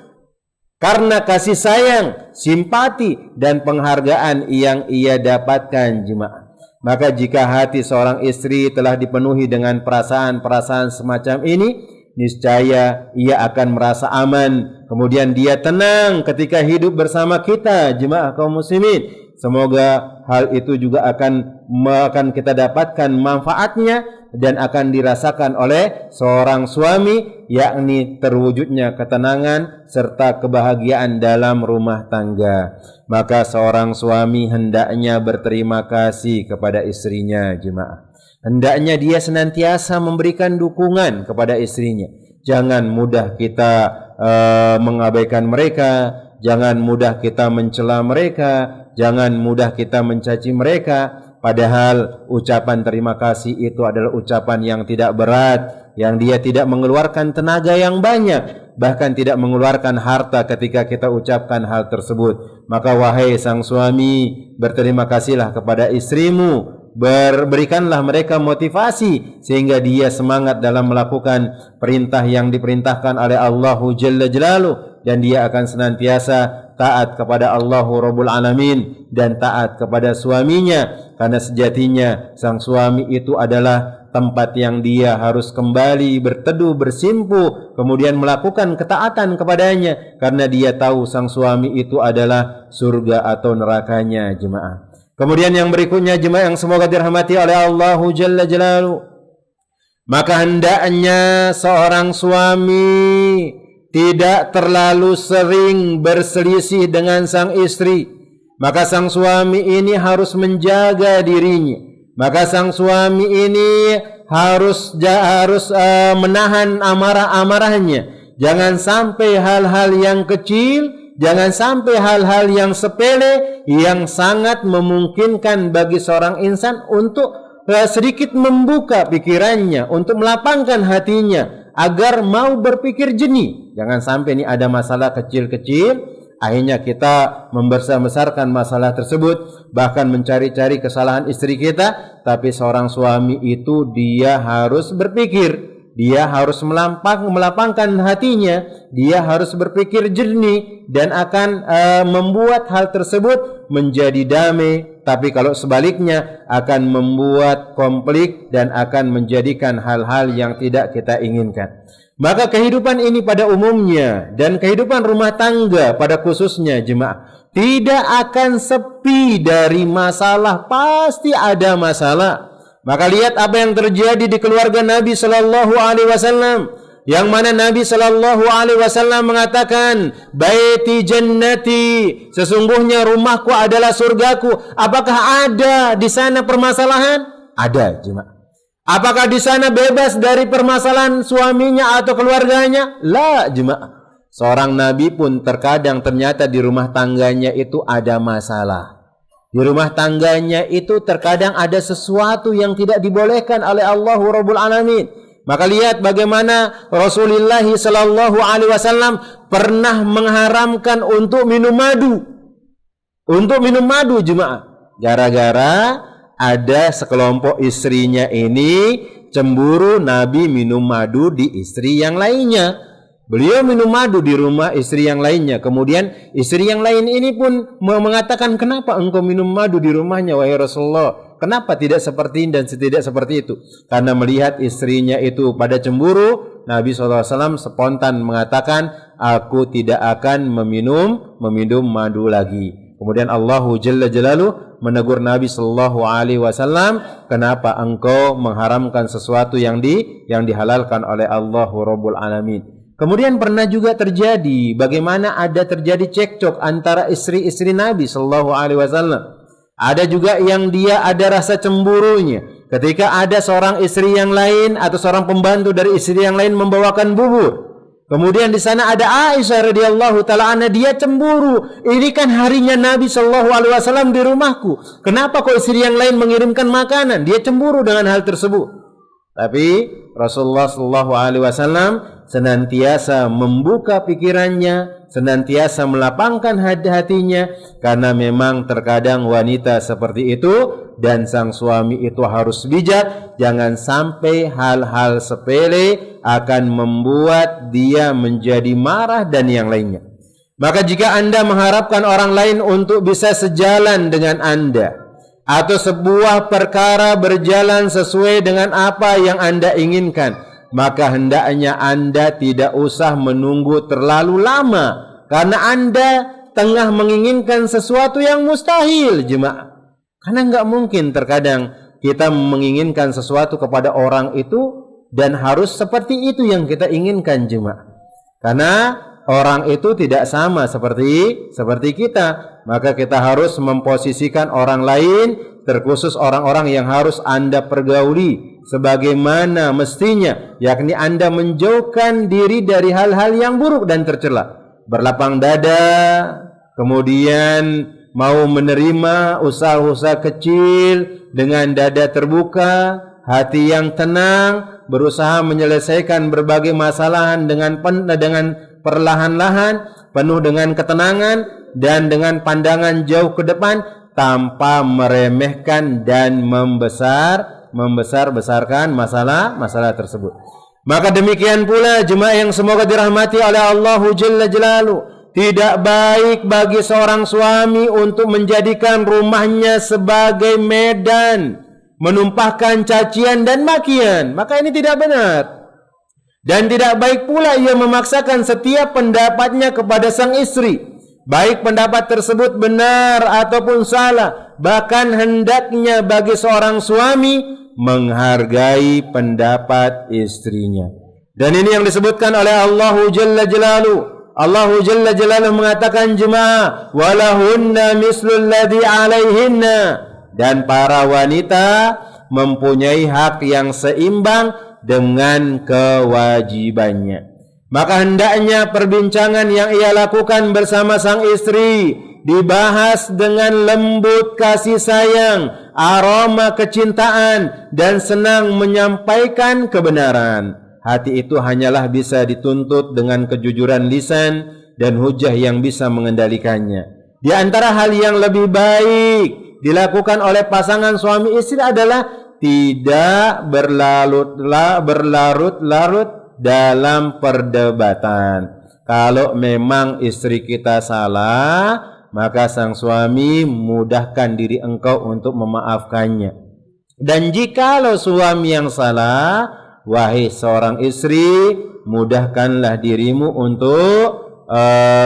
karena kasih sayang, simpati dan penghargaan yang ia dapatkan jemaah. Maka jika hati seorang istri telah dipenuhi dengan perasaan-perasaan semacam ini, niscaya ia akan merasa aman. Kemudian dia tenang ketika hidup bersama kita, jemaah kaum muslimin. Semoga hal itu juga akan kita dapatkan manfaatnya dan akan dirasakan oleh seorang suami, yakni terwujudnya ketenangan serta kebahagiaan dalam rumah tangga. Maka seorang suami hendaknya berterima kasih kepada istrinya jemaah. Hendaknya dia senantiasa memberikan dukungan kepada istrinya. Jangan mudah kita mengabaikan mereka, jangan mudah kita mencela mereka, jangan mudah kita mencaci mereka. Padahal ucapan terima kasih itu adalah ucapan yang tidak berat, yang dia tidak mengeluarkan tenaga yang banyak, bahkan tidak mengeluarkan harta ketika kita ucapkan hal tersebut. Maka wahai sang suami, berterima kasihlah kepada istrimu, berikanlah mereka motivasi sehingga dia semangat dalam melakukan perintah yang diperintahkan oleh Allah Jalla Jalaluhu, dan dia akan senantiasa taat kepada Allah Rabbul Alamin dan taat kepada suaminya, karena sejatinya sang suami itu adalah tempat yang dia harus kembali berteduh, bersimpuh, kemudian melakukan ketaatan kepadanya, karena dia tahu sang suami itu adalah surga atau nerakanya jemaah. Kemudian yang berikutnya jemaah yang semoga dirahmati oleh Allah Jalla Jalaluhu, maka hendaknya seorang suami tidak terlalu sering berselisih dengan sang istri. Maka sang suami ini harus menjaga dirinya. Maka sang suami ini harus menahan amarah-amarahnya. Jangan sampai hal-hal yang kecil, jangan sampai hal-hal yang sepele yang sangat memungkinkan bagi seorang insan untuk sedikit membuka pikirannya, untuk melapangkan hatinya agar mau berpikir jernih. Jangan sampai ini ada masalah kecil-kecil, Akhirnya kita membesar-besarkan masalah tersebut, bahkan mencari-cari kesalahan istri kita. Tapi seorang suami itu dia harus berpikir, dia harus melapangkan hatinya, dia harus berpikir jernih dan akan membuat hal tersebut menjadi damai. Tapi kalau sebaliknya akan membuat konflik dan akan menjadikan hal-hal yang tidak kita inginkan. Maka kehidupan ini pada umumnya dan kehidupan rumah tangga pada khususnya jemaah tidak akan sepi dari masalah, pasti ada masalah. Maka lihat apa yang terjadi di keluarga Nabi sallallahu alaihi wasallam, yang mana Nabi sallallahu alaihi wasallam mengatakan, "Baiti jannati," sesungguhnya rumahku adalah surgaku. Apakah ada di sana permasalahan? Ada, jemaah. Apakah di sana bebas dari permasalahan suaminya atau keluarganya? La, jemaah. Seorang nabi pun terkadang ternyata di rumah tangganya itu ada masalah. Di rumah tangganya itu terkadang ada sesuatu yang tidak dibolehkan oleh Allah Rabbul Alamin. Maka lihat bagaimana Rasulullah sallallahu alaihi wasallam pernah mengharamkan untuk minum madu. Untuk minum madu, jemaah. Gara-gara ada sekelompok istrinya ini cemburu Nabi minum madu di istri yang lainnya. Beliau minum madu di rumah istri yang lainnya. Kemudian istri yang lain ini pun mengatakan, "Kenapa engkau minum madu di rumahnya, wahai Rasulullah? Kenapa tidak seperti ini dan tidak seperti itu?" Karena melihat istrinya itu pada cemburu, Nabi SAW spontan mengatakan, "Aku tidak akan meminum madu lagi." Kemudian Allah Jalla Jalaluhu menegur Nabi sallallahu alaihi wasallam, "Kenapa engkau mengharamkan sesuatu yang dihalalkan oleh Allah Rabbul Alamin?" Kemudian pernah juga terjadi bagaimana ada terjadi cekcok antara istri-istri Nabi sallallahu alaihi wasallam. Ada juga yang dia ada rasa cemburunya ketika ada seorang istri yang lain atau seorang pembantu dari istri yang lain membawakan bubur. Kemudian di sana ada Aisyah radhiyallahu taala anha, dia cemburu. Ini kan harinya Nabi sallallahu alaihi wasallam di rumahku. Kenapa kok istri yang lain mengirimkan makanan? Dia cemburu dengan hal tersebut. Tapi Rasulullah sallallahu alaihi wasallam senantiasa membuka pikirannya, senantiasa melapangkan hatinya, karena memang terkadang wanita seperti itu dan sang suami itu harus bijak. Jangan sampai hal-hal sepele akan membuat dia menjadi marah dan yang lainnya. Maka jika Anda mengharapkan orang lain untuk bisa sejalan dengan Anda, atau sebuah perkara berjalan sesuai dengan apa yang Anda inginkan, maka hendaknya Anda tidak usah menunggu terlalu lama, karena Anda tengah menginginkan sesuatu yang mustahil, jemaah. Karena enggak mungkin terkadang kita menginginkan sesuatu kepada orang itu dan harus seperti itu yang kita inginkan, jemaah. Karena orang itu tidak sama seperti kita. Maka kita harus memposisikan orang lain, terkhusus orang-orang yang harus Anda pergauli sebagaimana mestinya, yakni Anda menjauhkan diri dari hal-hal yang buruk dan tercela. Berlapang dada, kemudian mau menerima usaha-usaha kecil dengan dada terbuka, hati yang tenang, berusaha menyelesaikan berbagai masalah dengan perlahan-lahan, penuh dengan ketenangan dan dengan pandangan jauh ke depan, tanpa meremehkan dan membesar-besarkan masalah tersebut. Maka demikian pula jemaah yang semoga dirahmati oleh Allah Jalla Jalaluhu, tidak baik bagi seorang suami untuk menjadikan rumahnya sebagai medan menumpahkan cacian dan makian. Maka ini tidak benar. Dan tidak baik pula ia memaksakan setiap pendapatnya kepada sang istri, baik pendapat tersebut benar ataupun salah. Bahkan hendaknya bagi seorang suami menghargai pendapat istrinya. Dan ini yang disebutkan oleh Allah Jalla Jalaluhu. Allah Jalla Jalaluhu mengatakan, jemaah, walahunna mislul ladzi alaihinna, dan para wanita mempunyai hak yang seimbang dengan kewajibannya. Maka hendaknya perbincangan yang ia lakukan bersama sang istri dibahas dengan lembut kasih sayang, aroma kecintaan, dan senang menyampaikan kebenaran. Hati itu hanyalah bisa dituntut dengan kejujuran lisan, dan hujah yang bisa mengendalikannya. Di antara hal yang lebih baik dilakukan oleh pasangan suami istri adalah tidak berlarut-larut dalam perdebatan. Kalau memang istri kita salah, maka sang suami mudahkan diri engkau untuk memaafkannya. Dan jikalau suami yang salah, wahai seorang istri, mudahkanlah dirimu untuk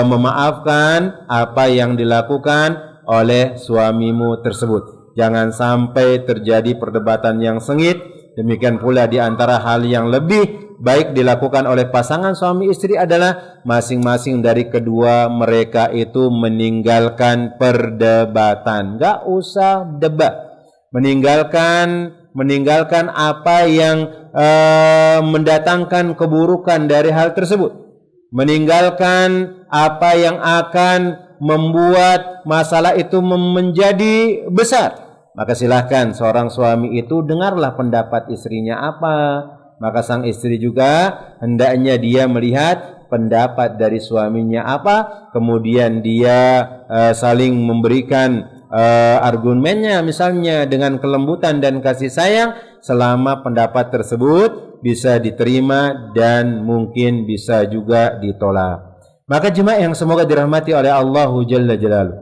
memaafkan apa yang dilakukan oleh suamimu tersebut. Jangan sampai terjadi perdebatan yang sengit. Demikian pula di antara hal yang lebih baik dilakukan oleh pasangan suami istri adalah masing-masing dari kedua mereka itu meninggalkan perdebatan. Gak usah debat. Meninggalkan apa yang mendatangkan keburukan dari hal tersebut. Meninggalkan apa yang akan membuat masalah itu menjadi besar. Maka silahkan seorang suami itu dengarlah pendapat istrinya apa. Maka sang istri juga hendaknya dia melihat pendapat dari suaminya apa. Kemudian dia saling memberikan argumennya misalnya dengan kelembutan dan kasih sayang. Selama pendapat tersebut bisa diterima dan mungkin bisa juga ditolak. Maka jemaah yang semoga dirahmati oleh Allah Jalla Jalaluhu,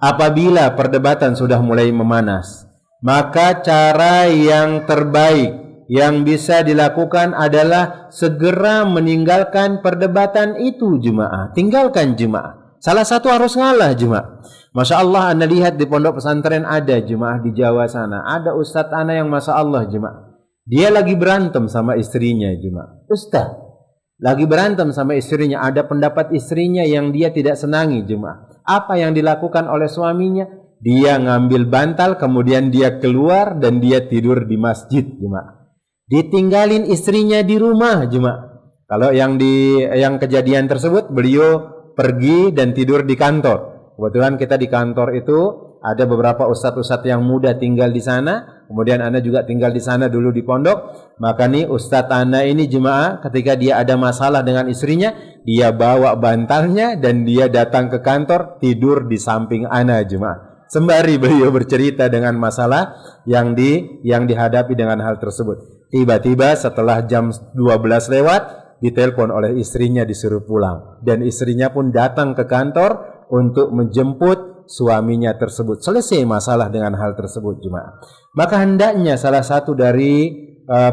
apabila perdebatan sudah mulai memanas, maka cara yang terbaik yang bisa dilakukan adalah segera meninggalkan perdebatan itu jemaah. Tinggalkan jemaah. Salah satu harus ngalah jemaah. Masya Allah, anda lihat di pondok pesantren ada jemaah di Jawa sana. Ada Ustadz ana yang Masya Allah jemaah. Dia lagi berantem sama istrinya jemaah. Ustadz lagi berantem sama istrinya. Ada pendapat istrinya yang dia tidak senangi jemaah. Apa yang dilakukan oleh suaminya? Dia ngambil bantal, kemudian dia keluar dan dia tidur di masjid jemaah. Ditinggalin istrinya di rumah jemaah. Kalau yang kejadian tersebut, beliau pergi dan tidur di kantor. Kebetulan kita di kantor itu ada beberapa ustadz-ustadz yang muda tinggal di sana. Kemudian ana juga tinggal di sana dulu di pondok. Maka nih ustadz ana ini jemaah, ketika dia ada masalah dengan istrinya, dia bawa bantalnya dan dia datang ke kantor, tidur di samping ana jemaah. Sembari beliau bercerita dengan masalah yang dihadapi dengan hal tersebut. Tiba-tiba setelah jam 12 lewat, ditelepon oleh istrinya disuruh pulang. Dan istrinya pun datang ke kantor untuk menjemput suaminya tersebut. Selesai masalah dengan hal tersebut jemaah. Maka hendaknya salah satu dari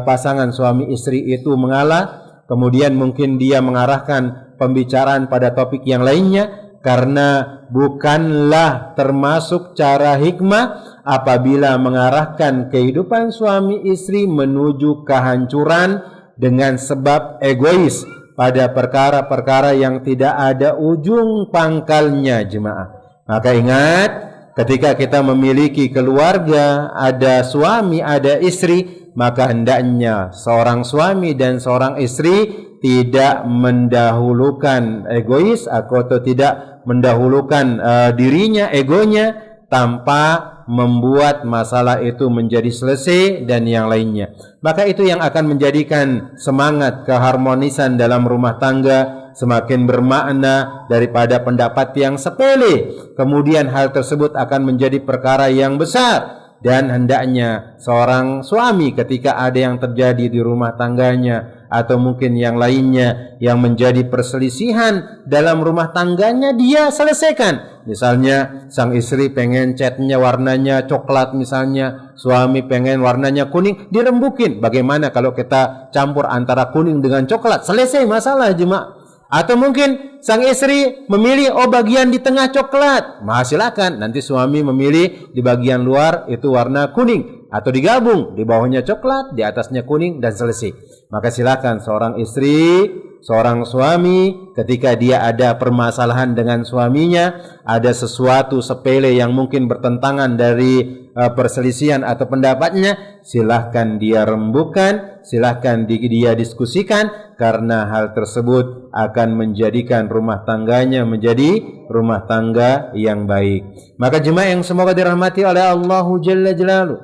pasangan suami istri itu mengalah, kemudian mungkin dia mengarahkan pembicaraan pada topik yang lainnya, karena bukanlah termasuk cara hikmah apabila mengarahkan kehidupan suami istri menuju kehancuran dengan sebab egois pada perkara-perkara yang tidak ada ujung pangkalnya jemaah. Maka ingat, ketika kita memiliki keluarga, ada suami, ada istri, maka hendaknya seorang suami dan seorang istri tidak mendahulukan egois atau tidak mendahulukan dirinya, egonya, tanpa membuat masalah itu menjadi selesai dan yang lainnya. Maka itu yang akan menjadikan semangat keharmonisan dalam rumah tangga semakin bermakna daripada pendapat yang sepele. Kemudian hal tersebut akan menjadi perkara yang besar. Dan hendaknya seorang suami ketika ada yang terjadi di rumah tangganya atau mungkin yang lainnya yang menjadi perselisihan dalam rumah tangganya, dia selesaikan. Misalnya sang istri pengen catnya warnanya coklat misalnya, suami pengen warnanya kuning, dirembukin. Bagaimana kalau kita campur antara kuning dengan coklat? Selesai masalah jemaah. Atau mungkin sang istri memilih bagian di tengah coklat, silakan. Nanti suami memilih di bagian luar itu warna kuning, atau digabung di bawahnya coklat, di atasnya kuning, dan selesai. Maka silakan seorang istri, seorang suami ketika dia ada permasalahan dengan suaminya, ada sesuatu sepele yang mungkin bertentangan dari perselisihan atau pendapatnya, silahkan dia rembukan, silahkan dia diskusikan, karena hal tersebut akan menjadikan rumah tangganya menjadi rumah tangga yang baik. Maka jemaah yang semoga dirahmati oleh Allah Jalla Jalaluhu,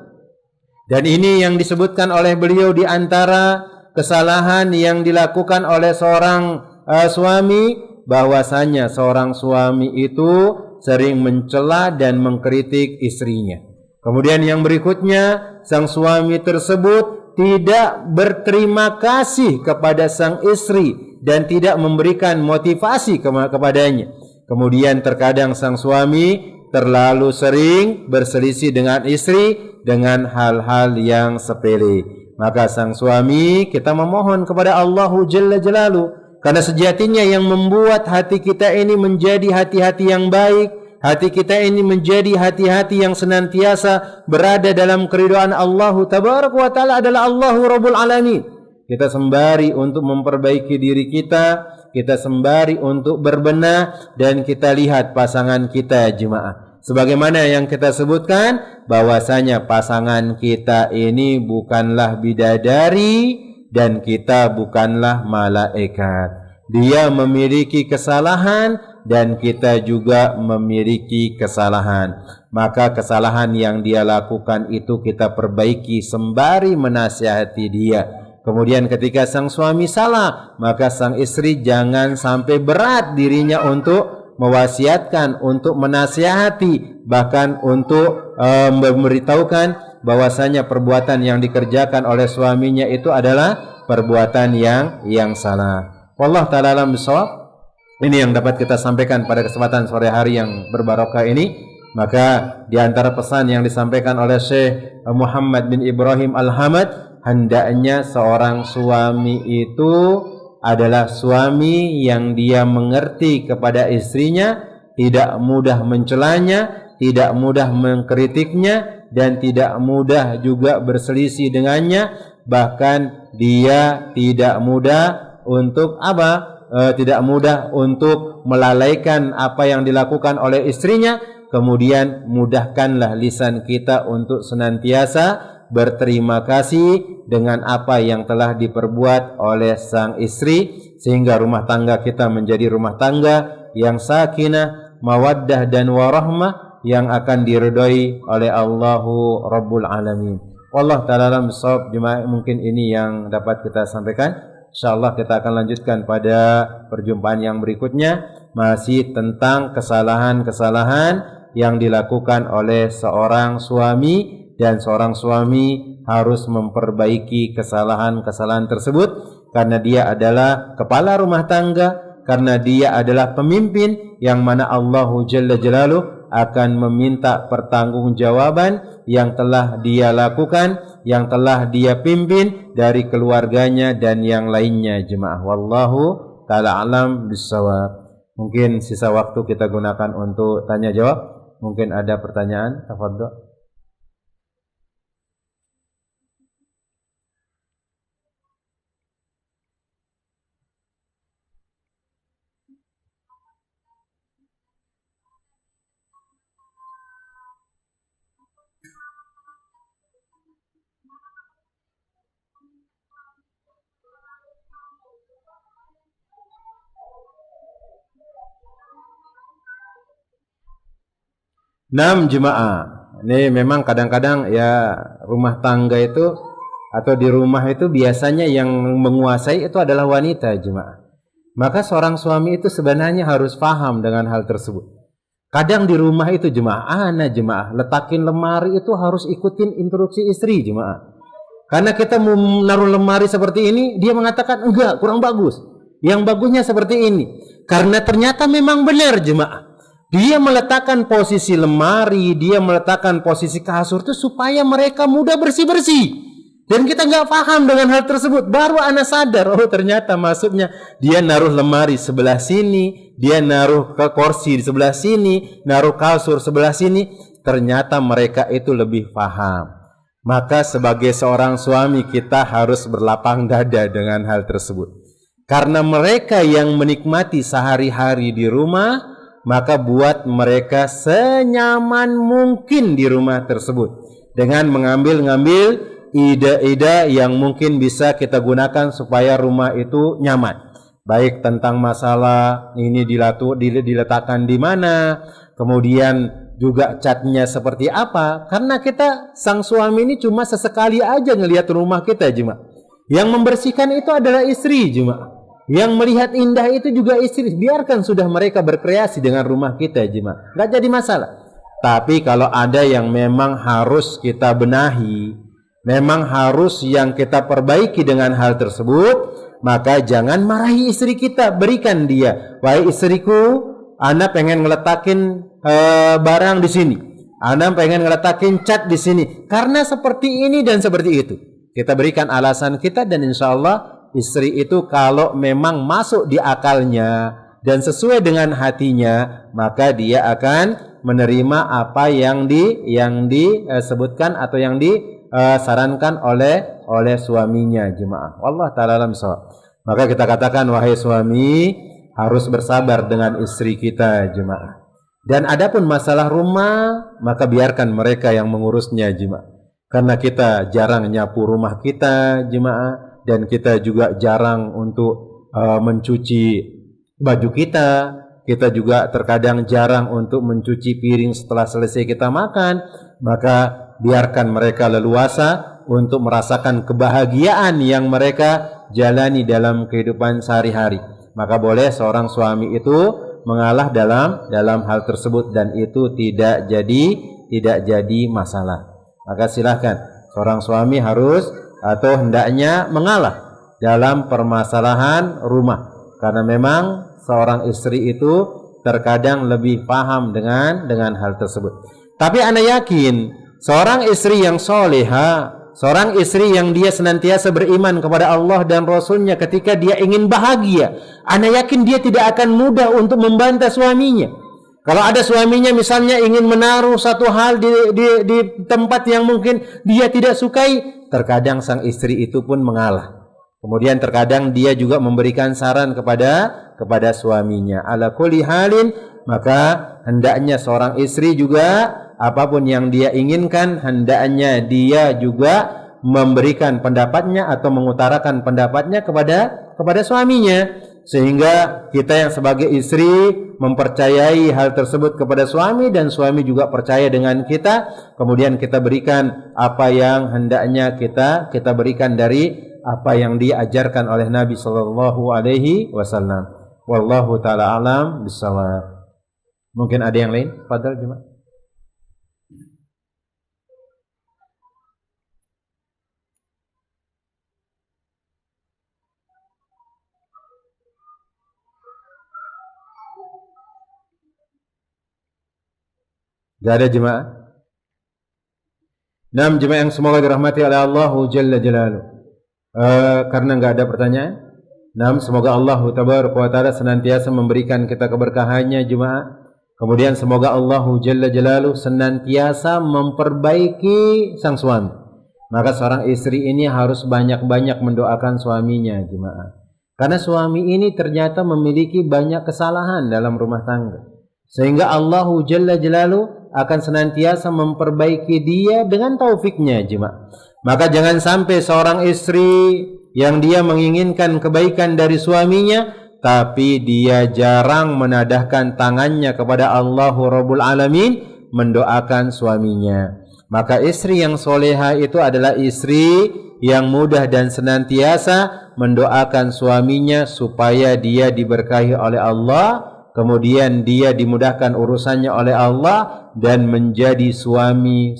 dan ini yang disebutkan oleh beliau di antara kesalahan yang dilakukan oleh seorang suami, bahwasanya seorang suami itu sering mencela dan mengkritik istrinya. Kemudian yang berikutnya, sang suami tersebut tidak berterima kasih kepada sang istri dan tidak memberikan motivasi kepadanya. Kemudian terkadang sang suami terlalu sering berselisih dengan istri dengan hal-hal yang sepele. Maka sang suami, kita memohon kepada Allah Jalla Jalaluhu, karena sejatinya yang membuat hati kita ini menjadi hati-hati yang baik, hati kita ini menjadi hati-hati yang senantiasa berada dalam keridhaan Allah Tabaraka wa Ta'ala adalah Allahu Rabbul Alamin. Kita sembari untuk memperbaiki diri kita, kita sembari untuk berbenah, dan kita lihat pasangan kita jemaah. Sebagaimana yang kita sebutkan, bahwasanya pasangan kita ini bukanlah bidadari dan kita bukanlah malaikat. Dia memiliki kesalahan dan kita juga memiliki kesalahan. Maka kesalahan yang dia lakukan itu kita perbaiki sembari menasihati dia. Kemudian ketika sang suami salah, maka sang istri jangan sampai berat dirinya untuk mewasiatkan, untuk menasihati, bahkan untuk memberitahukan bahwasanya perbuatan yang dikerjakan oleh suaminya itu adalah perbuatan yang salah. Wallahu ta'ala alam bishawab. Ini yang dapat kita sampaikan pada kesempatan sore hari yang berbarokah ini. Maka di antara pesan yang disampaikan oleh Syekh Muhammad bin Ibrahim Al-Hamad, hendaknya seorang suami itu adalah suami yang dia mengerti kepada istrinya, tidak mudah mencelanya, tidak mudah mengkritiknya, dan tidak mudah juga berselisih dengannya. Bahkan dia tidak mudah untuk tidak mudah untuk melalaikan apa yang dilakukan oleh istrinya. Kemudian mudahkanlah lisan kita untuk senantiasa berterima kasih dengan apa yang telah diperbuat oleh sang istri, sehingga rumah tangga kita menjadi rumah tangga yang sakinah, mawaddah dan warahmah, yang akan diridhoi oleh Allahu Rabbul Alamin. Wallahu ta'ala alam bishawab. Jemaah, mungkin ini yang dapat kita sampaikan. Insyaallah kita akan lanjutkan pada perjumpaan yang berikutnya, masih tentang kesalahan-kesalahan yang dilakukan oleh seorang suami, dan seorang suami harus memperbaiki kesalahan-kesalahan tersebut karena dia adalah kepala rumah tangga, karena dia adalah pemimpin yang mana Allah Jalla Jalaluhu akan meminta pertanggungjawaban yang telah dia lakukan, yang telah dia pimpin dari keluarganya dan yang lainnya jemaah. Wallahu ta'ala alam bissawab. Mungkin sisa waktu kita gunakan untuk tanya jawab. Mungkin ada pertanyaan, tafadhol. Jemaah, ini memang kadang-kadang ya rumah tangga itu atau di rumah itu biasanya yang menguasai itu adalah wanita jemaah. Maka seorang suami itu sebenarnya harus paham dengan hal tersebut. Kadang di rumah itu jemaah, letakin lemari itu harus ikutin instruksi istri jemaah. Karena kita mau menaruh lemari seperti ini, dia mengatakan enggak, kurang bagus. Yang bagusnya seperti ini. Karena ternyata memang benar jemaah. Dia meletakkan posisi lemari, dia meletakkan posisi kasur itu supaya mereka mudah bersih-bersih. Dan kita nggak paham dengan hal tersebut. Baru anak sadar, oh ternyata maksudnya dia naruh lemari sebelah sini, dia naruh ke kursi di sebelah sini, naruh kasur sebelah sini. Ternyata mereka itu lebih paham. Maka sebagai seorang suami kita harus berlapang dada dengan hal tersebut. Karena mereka yang menikmati sehari-hari di rumah, maka buat mereka senyaman mungkin di rumah tersebut dengan mengambil ide-ide yang mungkin bisa kita gunakan supaya rumah itu nyaman. Baik tentang masalah ini diletakkan di mana, kemudian juga catnya seperti apa. Karena kita sang suami ini cuma sesekali aja ngelihat rumah kita jemaah. Yang membersihkan itu adalah istri jemaah. Yang melihat indah itu juga istri. Biarkan sudah mereka berkreasi dengan rumah kita jemaah, nggak jadi masalah. Tapi kalau ada yang memang harus kita benahi, memang harus yang kita perbaiki dengan hal tersebut, maka jangan marahi istri kita, berikan dia. Wahai istriku, ana pengen ngeletakin barang di sini, ana pengen ngeletakin cat di sini, karena seperti ini dan seperti itu. Kita berikan alasan kita, dan insya Allah istri itu kalau memang masuk di akalnya dan sesuai dengan hatinya, maka dia akan menerima apa yang disebutkan atau yang disarankan oleh suaminya jemaah. Wallah ta'ala alam shawab. Maka kita katakan, wahai suami, harus bersabar dengan istri kita jemaah. Dan adapun masalah rumah, maka biarkan mereka yang mengurusnya jemaah. Karena kita jarang nyapu rumah kita jemaah, dan kita juga jarang untuk mencuci baju kita. Kita juga terkadang jarang untuk mencuci piring setelah selesai kita makan. Maka biarkan mereka leluasa untuk merasakan kebahagiaan yang mereka jalani dalam kehidupan sehari-hari. Maka boleh seorang suami itu mengalah dalam hal tersebut, dan itu tidak jadi masalah. Maka silahkan seorang suami harus atau hendaknya mengalah dalam permasalahan rumah, karena memang seorang istri itu terkadang lebih paham dengan hal tersebut. Tapi ana yakin seorang istri yang soleha, seorang istri yang dia senantiasa beriman kepada Allah dan Rasulnya, ketika dia ingin bahagia, ana yakin dia tidak akan mudah untuk membantah suaminya. Kalau ada suaminya misalnya ingin menaruh satu hal di tempat yang mungkin dia tidak sukai, terkadang sang istri itu pun mengalah. Kemudian terkadang dia juga memberikan saran kepada suaminya. Ala kulli halin, maka hendaknya seorang istri juga apapun yang dia inginkan, hendaknya dia juga memberikan pendapatnya atau mengutarakan pendapatnya kepada suaminya, sehingga kita yang sebagai istri mempercayai hal tersebut kepada suami, dan suami juga percaya dengan kita. Kemudian kita berikan apa yang hendaknya kita berikan dari apa yang diajarkan oleh Nabi sallallahu alaihi wasallam. Wallahu taala alam bisawab. Mungkin ada yang lain? Fadhal jemaah. Gak ada jemaah? 6 jemaah yang semoga dirahmati oleh Allah Jalla Jalaluh. Karena nggak ada pertanyaan, semoga Allah Tabaraka wa Ta'ala senantiasa memberikan kita keberkahannya jemaah. Kemudian semoga Allah Jalla Jalaluh senantiasa memperbaiki sang suami. Maka seorang istri ini harus banyak-banyak mendoakan suaminya jemaah. Karena suami ini ternyata memiliki banyak kesalahan dalam rumah tangga, sehingga Allah Jalla Jalaluh akan senantiasa memperbaiki dia dengan taufiknya jemaah. Maka jangan sampai seorang istri yang dia menginginkan kebaikan dari suaminya, tapi dia jarang menadahkan tangannya kepada Allah Rabbul Alamin mendoakan suaminya. Maka istri yang soleha itu adalah istri yang mudah dan senantiasa mendoakan suaminya supaya dia diberkahi oleh Allah, kemudian dia dimudahkan urusannya oleh Allah dan menjadi suami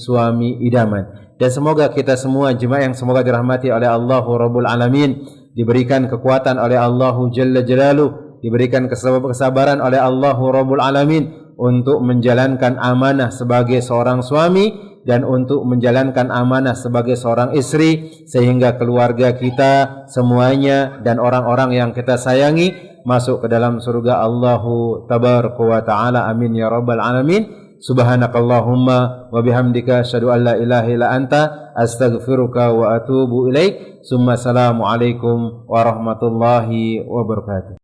idaman. Dan semoga kita semua jemaah yang semoga dirahmati oleh Allah Rabbul Alamin, diberikan kekuatan oleh Allah Jalla Jalaluh, diberikan kesabaran oleh Allah Rabbul Alamin untuk menjalankan amanah sebagai seorang suami dan untuk menjalankan amanah sebagai seorang istri, sehingga keluarga kita semuanya dan orang-orang yang kita sayangi masuk ke dalam surga Allah Tabaraka wa Ta'ala. Amin ya Rabbal Alamin. Subhanakallahumma wa bihamdika asyhadu an la ilaha illa anta astaghfiruka wa atubu ilaik. Summa assalamu alaikum warahmatullahi wabarakatuh.